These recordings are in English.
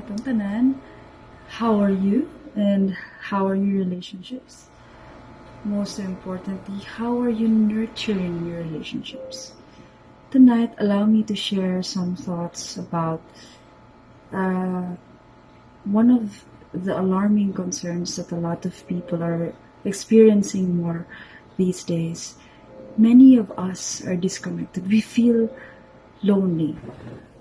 natong tanan. How are you? And how are your relationships? Most importantly, how are you nurturing your relationships? Tonight, allow me to share some thoughts about one of the alarming concerns that a lot of people are experiencing more these days. Many of us are disconnected. We feel lonely.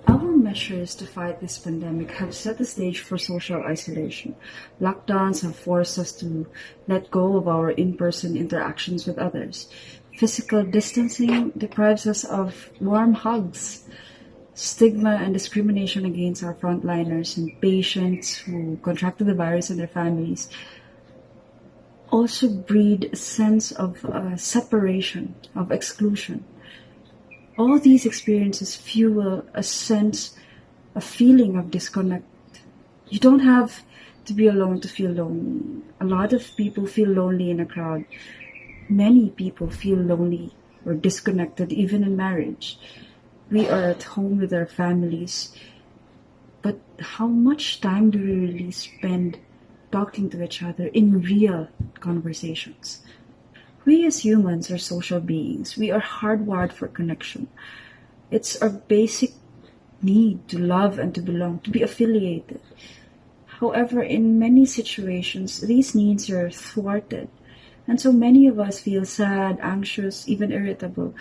Our measures to fight this pandemic have set the stage for social isolation. Lockdowns have forced us to let go of our in-person interactions with others. Physical distancing deprives us of warm hugs. Stigma and discrimination against our frontliners and patients who contracted the virus and their families also breed a sense of separation, of exclusion. All these experiences fuel a feeling of disconnect. You don't have to be alone to feel lonely. A lot of people feel lonely in a crowd. Many people feel lonely or disconnected even in marriage. We are at home with our families, but how much time do we really spend talking to each other in real conversations? We as humans are social beings. We are hardwired for connection. It's our basic need to love and to belong, to be affiliated. However, in many situations, these needs are thwarted. And so many of us feel sad, anxious, even irritable.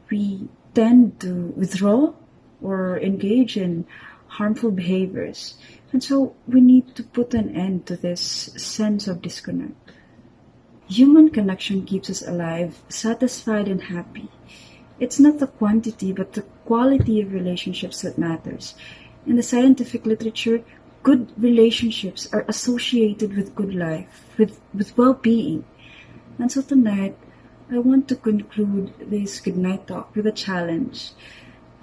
We tend to withdraw or engage in harmful behaviors. And so we need to put an end to this sense of disconnect. Human connection keeps us alive, satisfied, and happy. It's not the quantity, but the quality of relationships that matters. In the scientific literature, good relationships are associated with good life, with well-being. And so tonight, I want to conclude this Goodnight talk with a challenge.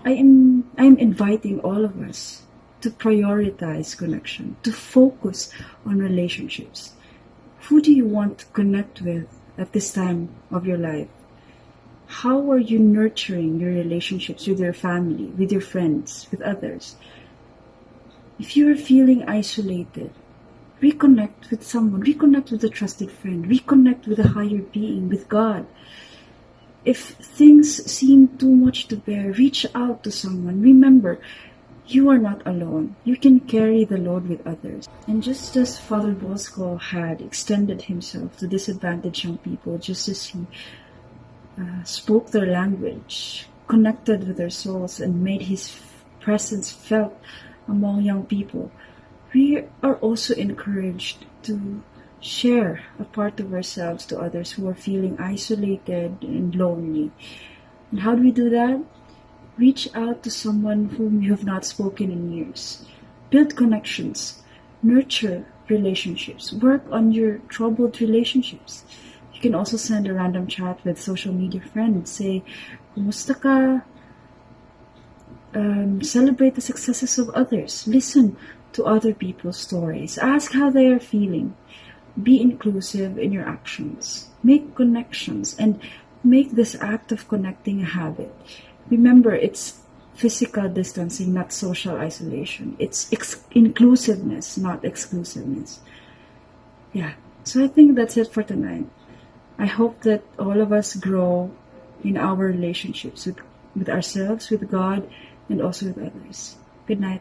I am inviting all of us to prioritize connection, to focus on relationships. Who do you want to connect with at this time of your life? How are you nurturing your relationships with your family, with your friends, with others? If you are feeling isolated, reconnect with someone, reconnect with a trusted friend, reconnect with a higher being, with God. If things seem too much to bear, reach out to someone. Remember, you are not alone. You can carry the load with others. And just as Father Bosco had extended himself to disadvantaged young people, just as he spoke their language, connected with their souls, and made his presence felt among young people, we are also encouraged to share a part of ourselves to others who are feeling isolated and lonely. And how do we do that? Reach out to someone whom you have not spoken in years. Build connections. Nurture relationships. Work on your troubled relationships. You can also send a random chat with social media friends. Say, "Kumusta ka?" Celebrate the successes of others. Listen to other people's stories. Ask how they are feeling. Be inclusive in your actions. Make connections and make this act of connecting a habit. Remember, it's physical distancing, not social isolation. It's inclusiveness, not exclusiveness. Yeah, so I think that's it for tonight. I hope that all of us grow in our relationships with ourselves, with God, and also with others. Good night.